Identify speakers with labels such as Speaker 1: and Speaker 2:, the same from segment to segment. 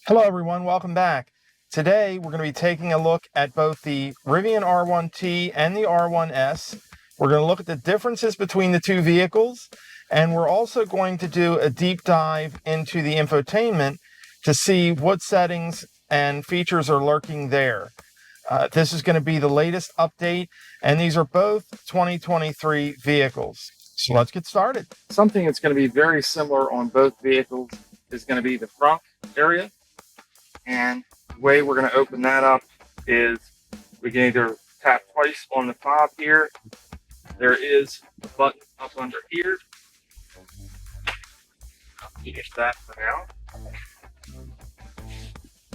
Speaker 1: Hello everyone, welcome back. Today we're going to be taking a look at both the Rivian R1T and the R1S. We're going to look at the differences between the two vehicles, and we're also going to do a deep dive into the infotainment to see what settings and features are lurking there. This is going to be the latest update, and these are both 2023 vehicles. So let's get started. Something that's going to be very similar on both vehicles is going to be the front area. And the way we're going to open that up is we can either tap twice on the fob here. There is a button up under here. I'll use that for now.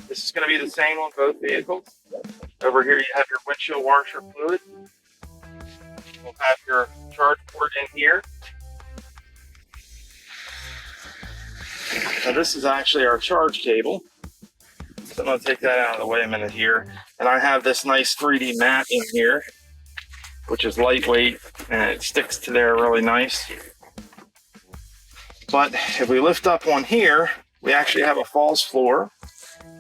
Speaker 1: This is going to be the same on both vehicles. Over here you have your windshield washer fluid. We'll have your charge port in here. Now this is actually our charge cable. So I'm going to take that out of the way a minute here. And I have this nice 3D mat in here, which is lightweight and it sticks to there really nice. But if we lift up one here, we actually have a false floor.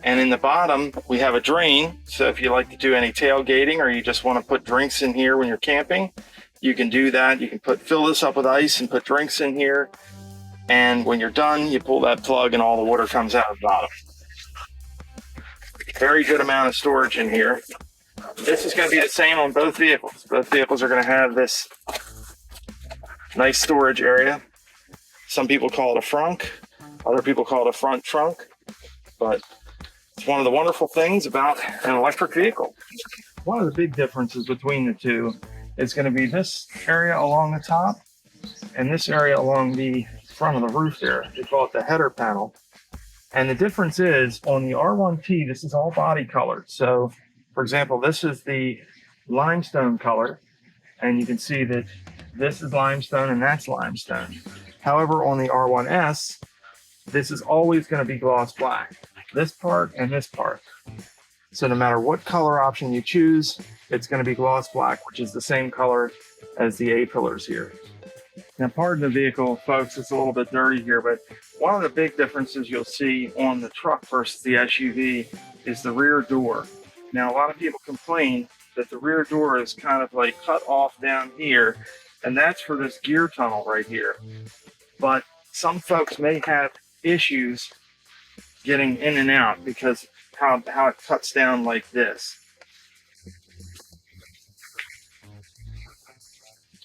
Speaker 1: And in the bottom, we have a drain. So if you like to do any tailgating or you just want to put drinks in here when you're camping, you can do that. You can fill this up with ice and put drinks in here. And when you're done, you pull that plug and all the water comes out of the bottom. Very good amount of storage in here. This is going to be the same on both vehicles. Both vehicles are going to have this nice storage area. Some people call it a frunk. Other people call it a front trunk. But it's one of the wonderful things about an electric vehicle. One of the big differences between the two is going to be this area along the top and this area along the front of the roof there. They call it the header panel. And the difference is on the R1T, this is all body colored. So, for example, this is the limestone color, and you can see that this is limestone and that's limestone. However, on the R1S, this is always going to be gloss black, this part and this part. So no matter what color option you choose, it's going to be gloss black, which is the same color as the A-pillars here. Now, pardon the vehicle, folks, it's a little bit dirty here, but one of the big differences you'll see on the truck versus the SUV is the rear door. Now, a lot of people complain that the rear door is kind of like cut off down here, and that's for this gear tunnel right here. But some folks may have issues getting in and out because how it cuts down like this.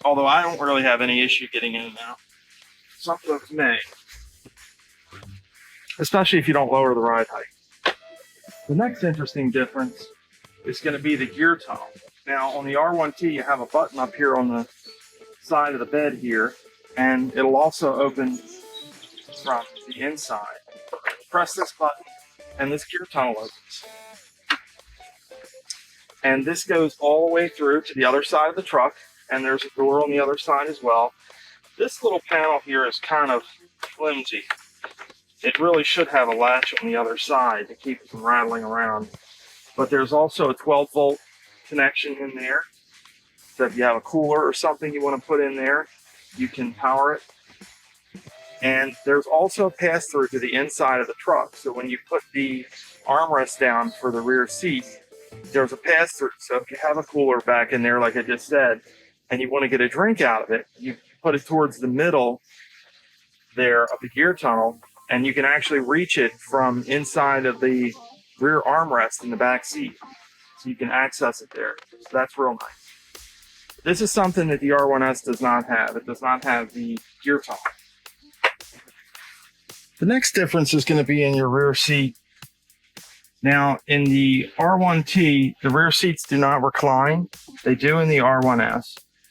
Speaker 1: Although I don't really have any issue getting in and out. Some folks may. Especially if you don't lower the ride height. The next interesting difference is going to be the gear tunnel. Now on the R1T you have a button up here on the side of the bed here, and it'll also open from the inside. Press this button and this gear tunnel opens. And this goes all the way through to the other side of the truck. And there's a door on the other side as well. This little panel here is kind of flimsy. It really should have a latch on the other side to keep it from rattling around. But there's also a 12-volt connection in there. So if you have a cooler or something you want to put in there, you can power it. And there's also a pass-through to the inside of the truck. So when you put the armrest down for the rear seat, there's a pass-through. So if you have a cooler back in there, like I just said, and you want to get a drink out of it, you put it towards the middle there of the gear tunnel, and you can actually reach it from inside of the rear armrest in the back seat. So you can access it there. So that's real nice. This is something that the R1S does not have. It does not have the gear tunnel. The next difference is going to be in your rear seat. Now, in the R1T, the rear seats do not recline. They do in the R1S.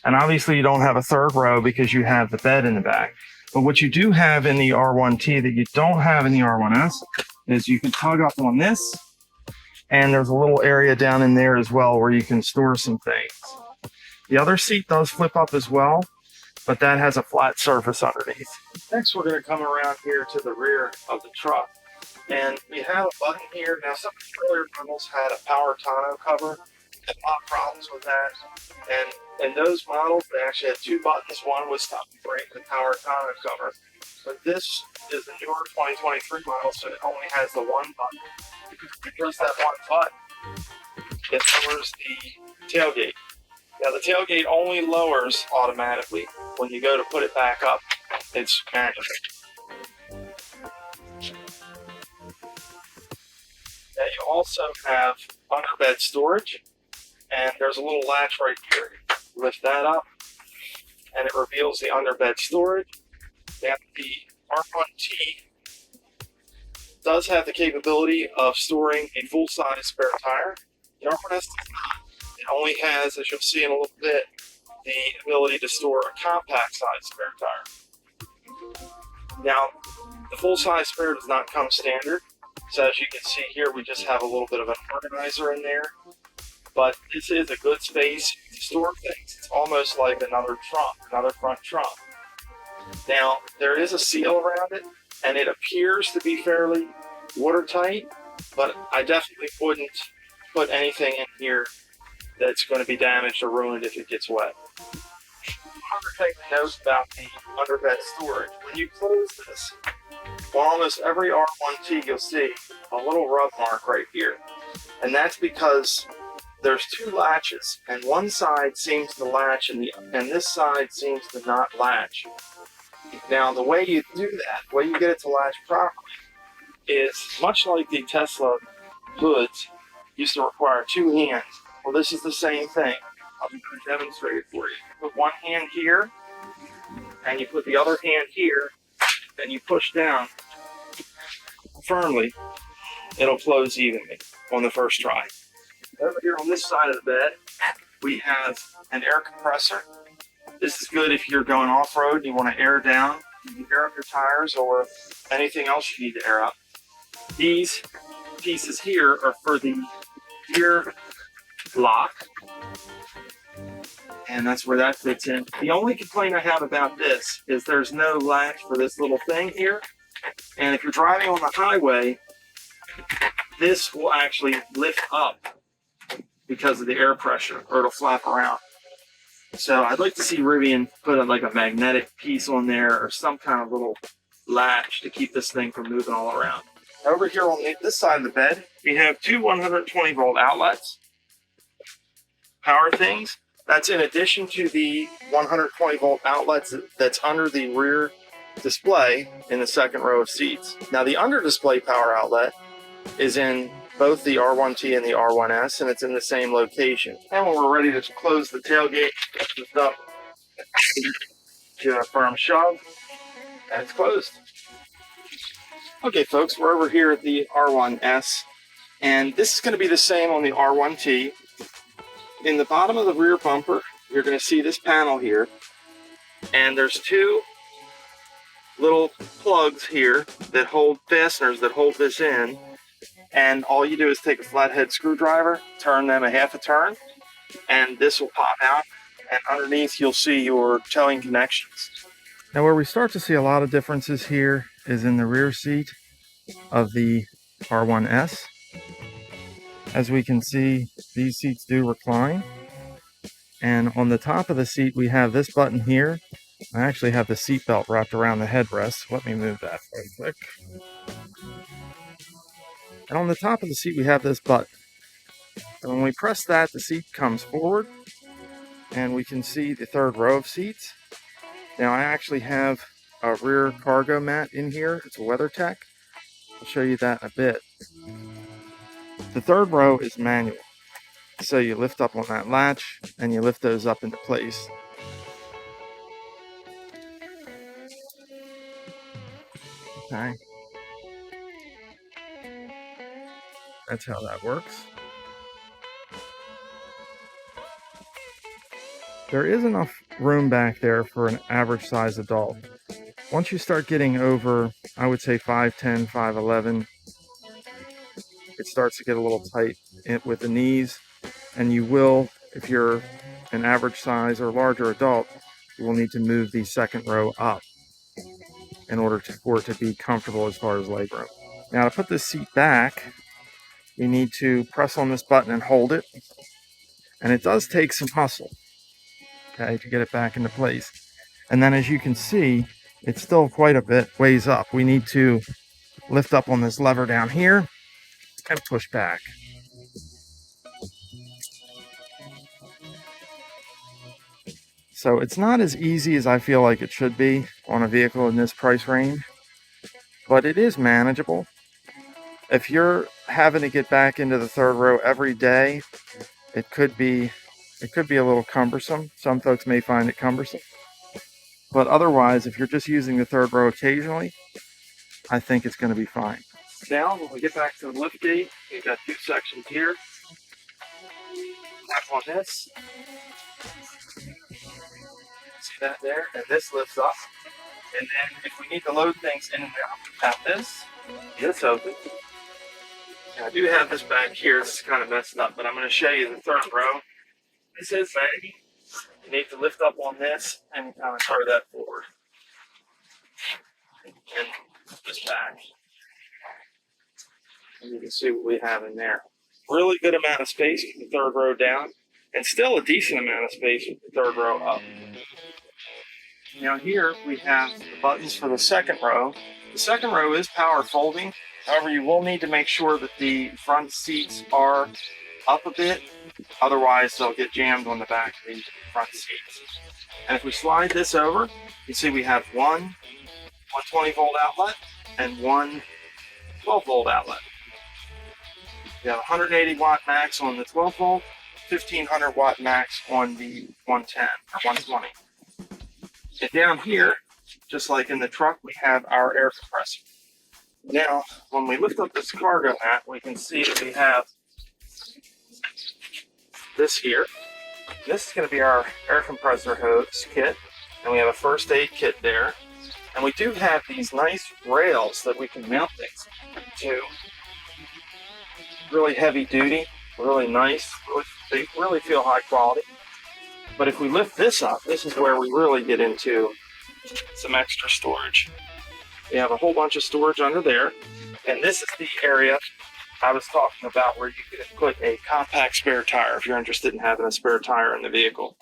Speaker 1: And obviously you don't have a third row because you have the bed in the back. But what you do have in the R1T that you don't have in the R1S is you can tug up on this, and there's a little area down in there as well where you can store some things. The other seat does flip up as well, but that has a flat surface underneath. Next, we're going to come around here to the rear of the truck. And you have a button here. Now, some of the earlier models had a power tonneau cover. Had a lot of problems with that. And in those models, they actually had two buttons. One was stop and brake, the power tonneau cover. But this is the newer 2023 model, so it only has the one button. You press that one button, it lowers the tailgate. Now the tailgate only lowers automatically. When you go to put it back up, it's manual. Now you also have underbed storage, and there's a little latch right here. Lift that up, and it reveals the underbed storage. Now the R1T does have the capability of storing a full-size spare tire. The R1S does not. It only has, as you'll see in a little bit, the ability to store a compact size spare tire. Now, the full-size spare does not come standard. So as you can see here, we just have a little bit of an organizer in there. But this is a good space to store things. It's almost like another trunk, another front trunk. Now, there is a seal around it, and it appears to be fairly watertight, but I definitely wouldn't put anything in here that's going to be damaged or ruined if it gets wet. Another thing to note about the underbed storage, when you close this, on almost every R1T you'll see a little rub mark right here. And that's because there's two latches, and one side seems to latch and this side seems to not latch. Now the way you do that, the way you get it to latch properly, is much like the Tesla hoods used to require two hands. Well, this is the same thing. I'm going to demonstrate it for you. You put one hand here, and you put the other hand here, and you push down firmly. It'll close evenly on the first try. Over here on this side of the bed, we have an air compressor. This is good if you're going off-road and you want to air down. You can air up your tires or anything else you need to air up. These pieces here are for the gear lock, and that's where that fits in. The only complaint I have about this is there's no latch for this little thing here, and if you're driving on the highway, this will actually lift up because of the air pressure, or it'll flap around. So I'd like to see Rivian put like a magnetic piece on there or some kind of little latch to keep this thing from moving all around. Over here on this side of the bed, we have two 120 volt outlets, power things. That's in addition to the 120 volt outlets that's under the rear display in the second row of seats. Now the under display power outlet is in both the R1T and the R1S, and it's in the same location. And when we're ready to close the tailgate, lift up to a firm shove, and it's closed. Okay folks, we're over here at the R1S, and this is going to be the same on the R1T. In the bottom of the rear bumper, you're going to see this panel here, and there's two little plugs here that hold fasteners that hold this in, and all you do is take a flathead screwdriver, turn them a half a turn, and this will pop out, and underneath you'll see your towing connections. Now where we start to see a lot of differences here is in the rear seat of the R1S. As we can see, these seats do recline, and on the top of the seat we have this button here. I actually have the seat belt wrapped around the headrest. Let me move that really quick. And on the top of the seat we have this button. And when we press that, the seat comes forward, and we can see the third row of seats. Now I actually have a rear cargo mat in here. It's a WeatherTech. I'll show you that in a bit. The third row is manual. So you lift up on that latch and you lift those up into place. Okay. That's how that works. There is enough room back there for an average size adult. Once you start getting over, I would say 5'10", 5'11", it starts to get a little tight with the knees, and you will, if you're an average size or larger adult, you will need to move the second row up in order for it to be comfortable as far as legroom. Now to put this seat back, you need to press on this button and hold it, and it does take some hustle, okay, to get it back into place. And then as you can see, it's still quite a bit ways up. We need to lift up on this lever down here and push back. So it's not as easy as I feel like it should be on a vehicle in this price range, but it is manageable. If you're having to get back into the third row every day, it could be a little cumbersome. Some folks may find it cumbersome. But otherwise, if you're just using the third row occasionally, I think it's going to be fine. Now, when we get back to the lift gate, we've got two sections here. Tap on this. See that there? And this lifts up. And then if we need to load things in and out, tap this. This opens. Now, I do have this back here. This is kind of messed up, but I'm going to show you the third row. This is baggy. You need to lift up on this and kind of throw that forward. And this back. And you can see what we have in there. Really good amount of space with the third row down, and still a decent amount of space with the third row up. Now here we have the buttons for the second row. The second row is power folding. However, you will need to make sure that the front seats are up a bit. Otherwise, they'll get jammed on the back of the front seats. And if we slide this over, you see we have one 120 volt outlet and one 12 volt outlet. We have 180 watt max on the 12 volt, 1500 watt max on the 110 or 120. And down here, just like in the truck, we have our air compressor. Now, when we lift up this cargo mat, we can see that we have this here. This is going to be our air compressor hose kit, and we have a first aid kit there. And we do have these nice rails that we can mount things to. Really heavy duty, really nice. They really feel high quality. But if we lift this up, this is where we really get into some extra storage. We have a whole bunch of storage under there, and this is the area I was talking about where you could put a compact spare tire if you're interested in having a spare tire in the vehicle.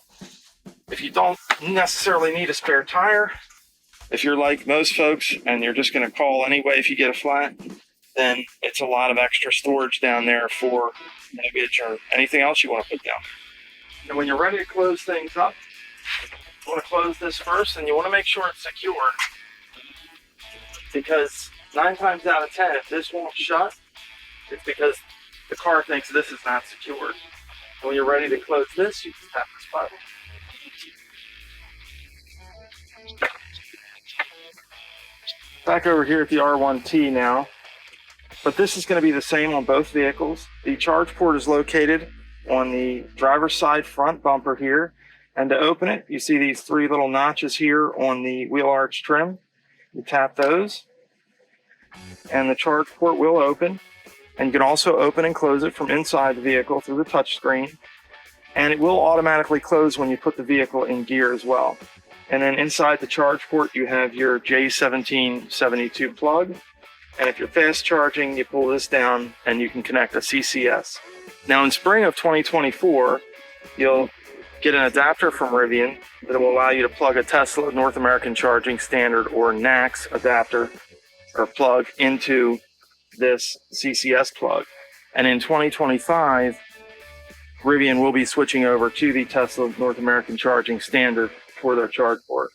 Speaker 1: If you don't necessarily need a spare tire, if you're like most folks and you're just going to call anyway if you get a flat, then it's a lot of extra storage down there for luggage or anything else you want to put down. And when you're ready to close things up, you want to close this first, and you want to make sure it's secure, because 9 times out of 10, if this won't shut, it's because the car thinks this is not secured. And when you're ready to close this, you just tap this button. Back over here at the R1T now, but this is going to be the same on both vehicles. The charge port is located on the driver's side front bumper here, and to open it, you see these 3 little notches here on the wheel arch trim. You tap those, and the charge port will open. And you can also open and close it from inside the vehicle through the touch screen. And it will automatically close when you put the vehicle in gear as well. And then inside the charge port, you have your J1772 plug. And if you're fast charging, you pull this down and you can connect a CCS. Now in spring of 2024, you'll get an adapter from Rivian that will allow you to plug a Tesla North American Charging Standard or NACS adapter or plug into this CCS plug. And in 2025, Rivian will be switching over to the Tesla North American Charging Standard for their charge port.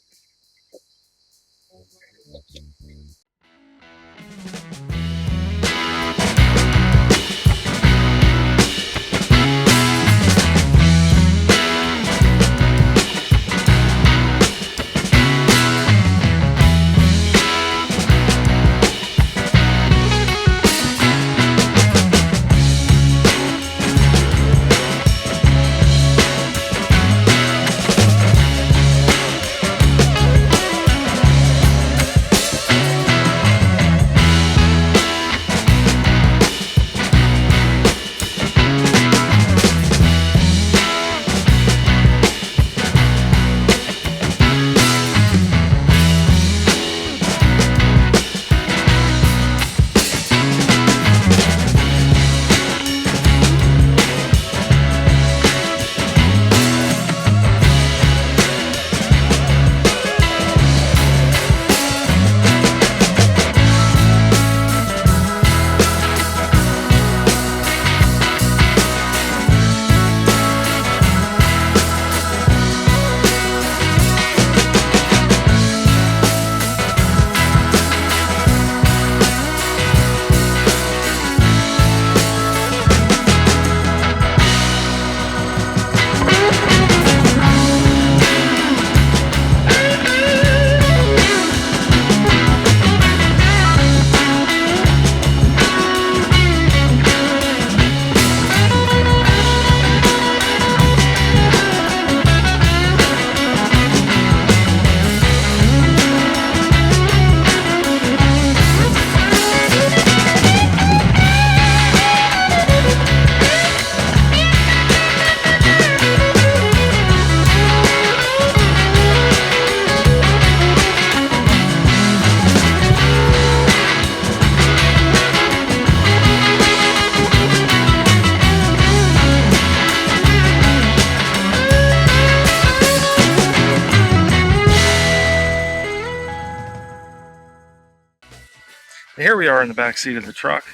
Speaker 1: we are in the back seat of the truck.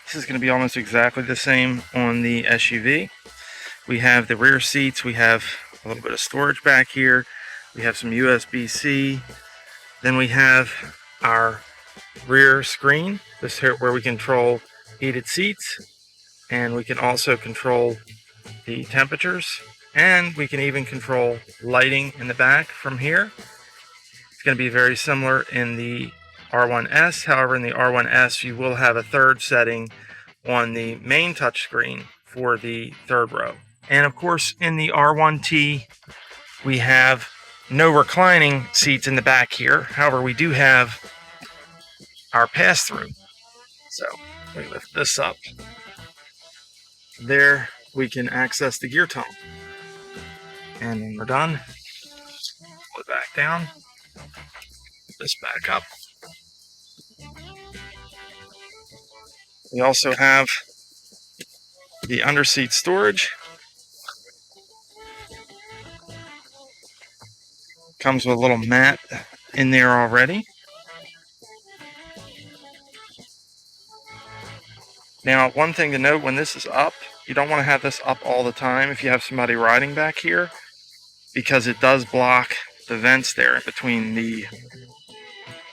Speaker 1: This is going to be almost exactly the same on the SUV. We have the rear seats. We have a little bit of storage back here. We have some USB-C. Then we have our rear screen. This here where we control heated seats. And we can also control the temperatures. And we can even control lighting in the back from here. It's going to be very similar in the R1S. However, in the R1S, you will have a third setting on the main touchscreen for the third row. And of course, in the R1T, we have no reclining seats in the back here. However, we do have our pass-through. So we lift this up. There, we can access the gear tunnel. And when we're done, pull it back down. Put this back up. We also have the underseat storage. Comes with a little mat in there already. Now, one thing to note, when this is up, you don't want to have this up all the time if you have somebody riding back here, because it does block the vents there between the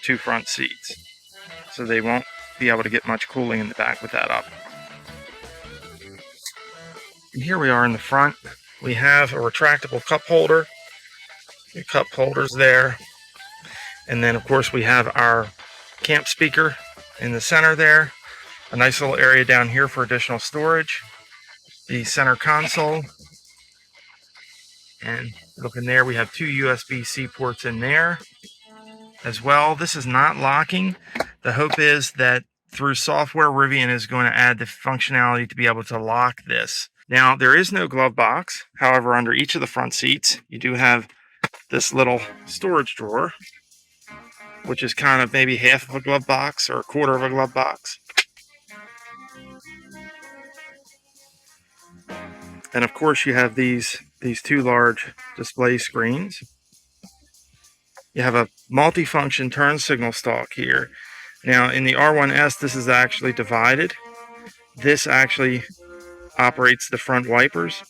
Speaker 1: two front seats. So they won't be able to get much cooling in the back with that up. And here we are in the front. We have a retractable cup holder. Your cup holders there. And then of course we have our camp speaker in the center there. A nice little area down here for additional storage. The center console. And looking there, we have two USB-C ports in there as well. This is not locking. The hope is that through software, Rivian is going to add the functionality to be able to lock this. Now, there is no glove box. However, under each of the front seats, you do have this little storage drawer, which is kind of maybe half of a glove box or a quarter of a glove box. And of course, you have these two large display screens. You have a multifunction turn signal stalk here. Now, in the R1S, this is actually divided. This actually operates the front wipers.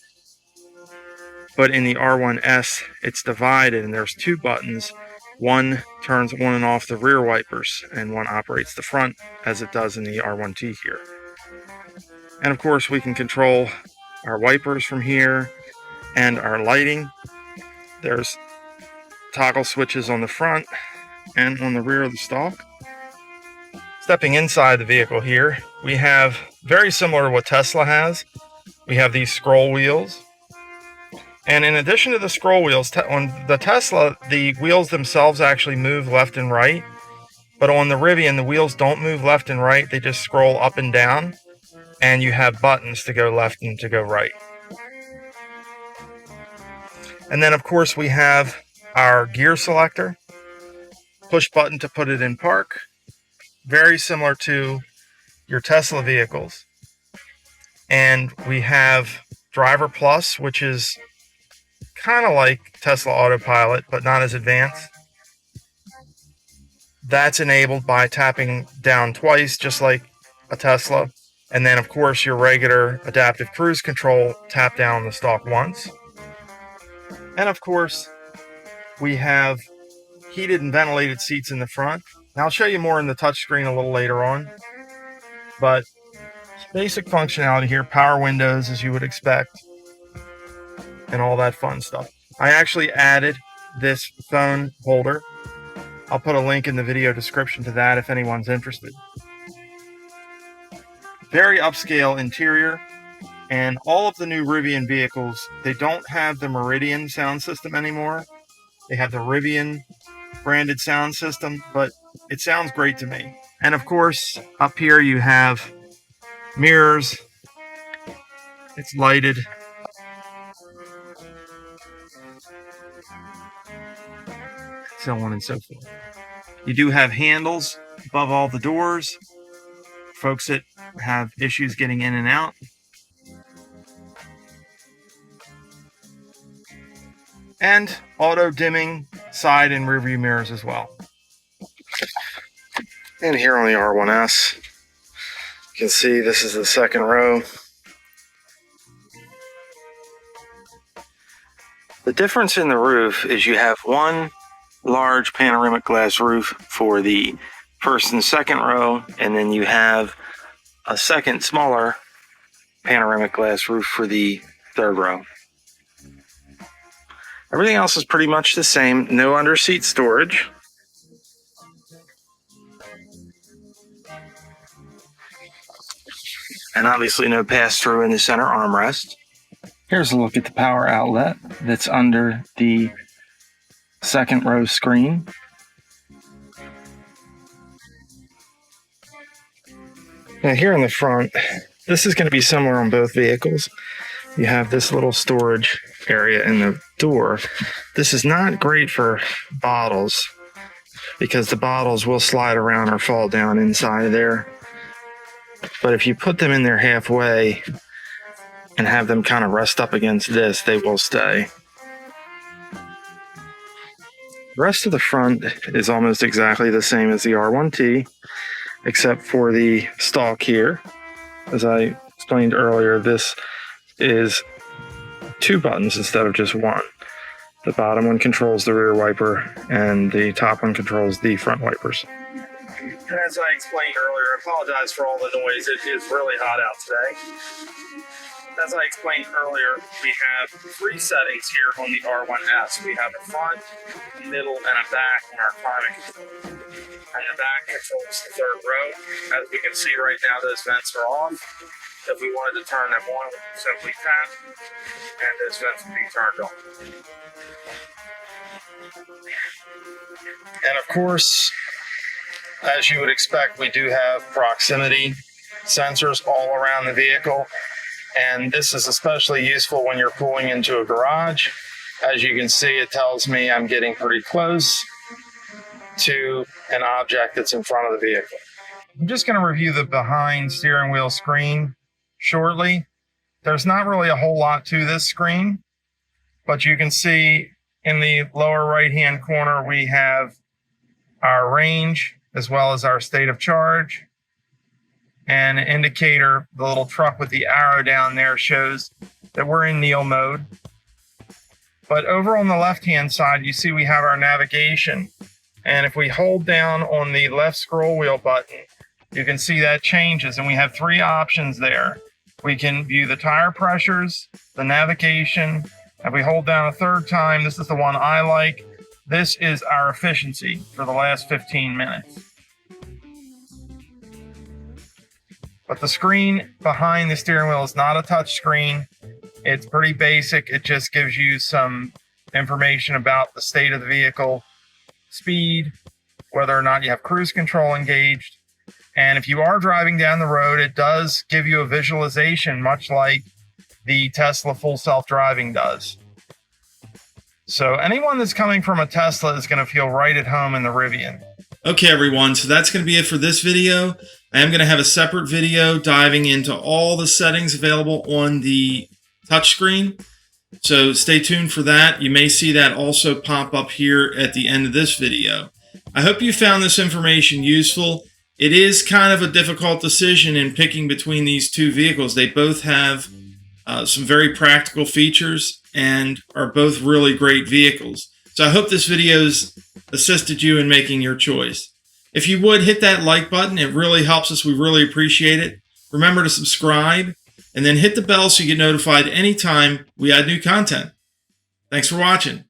Speaker 1: But in the R1S, it's divided, and there's two buttons. One turns on and off the rear wipers, and one operates the front, as it does in the R1T here. And of course, we can control our wipers from here and our lighting. There's toggle switches on the front and on the rear of the stalk. Stepping inside the vehicle here, we have very similar to what Tesla has. We have these scroll wheels. And in addition to the scroll wheels, on the Tesla, the wheels themselves actually move left and right. But on the Rivian, the wheels don't move left and right. They just scroll up and down. And you have buttons to go left and to go right. And then, of course, we have our gear selector. Push button to put it in park. Very similar to your Tesla vehicles. And we have Driver Plus, which is kind of like Tesla Autopilot, but not as advanced. That's enabled by tapping down twice, just like a Tesla. And then, of course, your regular adaptive cruise control, tap down on the stalk once. And of course, we have heated and ventilated seats in the front. Now, I'll show you more in the touchscreen a little later on. But basic functionality here, power windows as you would expect, and all that fun stuff. I actually added this phone holder. I'll put a link in the video description to that if anyone's interested. Very upscale interior, and all of the new Rivian vehicles, they don't have the Meridian sound system anymore. They have the Rivian branded sound system, but it sounds great to me. And of course, up here you have mirrors. It's lighted. So on and so forth. You do have handles above all the doors. Folks that have issues getting in and out. And auto dimming side and rear view mirrors as well. And here on the R1S, you can see this is the second row. The difference in the roof is you have one large panoramic glass roof for the first and second row, and then you have a second smaller panoramic glass roof for the third row. Everything else is pretty much the same. No under seat storage. And obviously no pass-through in the center armrest. Here's a look at the power outlet that's under the second row screen. Now here in the front, this is going to be similar on both vehicles. You have this little storage area in the door. This is not great for bottles because the bottles will slide around or fall down inside of there. But if you put them in there halfway and have them kind of rest up against this, they will stay. The rest of the front is almost exactly the same as the R1T, except for the stalk here. As I explained earlier, this is 2 buttons instead of just 1. The bottom one controls the rear wiper, and the top one controls the front wipers. And as I explained earlier, I apologize for all the noise. It is really hot out today. As I explained earlier, we have 3 settings here on the R1S. We have a front, middle, and a back in our climate control. And the back controls the third row. As we can see right now, those vents are off. If we wanted to turn them on, we would simply tap, and those vents would be turned on. And of course, as you would expect, we do have proximity sensors all around the vehicle. And this is especially useful when you're pulling into a garage. As you can see, it tells me I'm getting pretty close to an object that's in front of the vehicle. I'm just going to review the behind steering wheel screen shortly. There's not really a whole lot to this screen, but you can see in the lower right-hand corner, we have our range as well as our state of charge. And an indicator, the little truck with the arrow down there, shows that we're in Neil mode. But over on the left-hand side, you see we have our navigation. And if we hold down on the left scroll wheel button, you can see that changes. And we have 3 options there. We can view the tire pressures, the navigation. If we hold down a third time, this is the one I like. This is our efficiency for the last 15 minutes. But the screen behind the steering wheel is not a touch screen. It's pretty basic. It just gives you some information about the state of the vehicle, speed, whether or not you have cruise control engaged. And if you are driving down the road, it does give you a visualization, much like the Tesla full self-driving does. So anyone that's coming from a Tesla is going to feel right at home in the Rivian.
Speaker 2: Okay, everyone, so that's going to be it for this video. I am going to have a separate video diving into all the settings available on the touchscreen. So stay tuned for that. You may see that also pop up here at the end of this video. I hope you found this information useful. It is kind of a difficult decision in picking between these 2 vehicles. They both have some very practical features and are both really great vehicles. So I hope this video's assisted you in making your choice. If you would, hit that like button. It really helps us. We really appreciate it. Remember to subscribe and then hit the bell so you get notified anytime we add new content. Thanks for watching.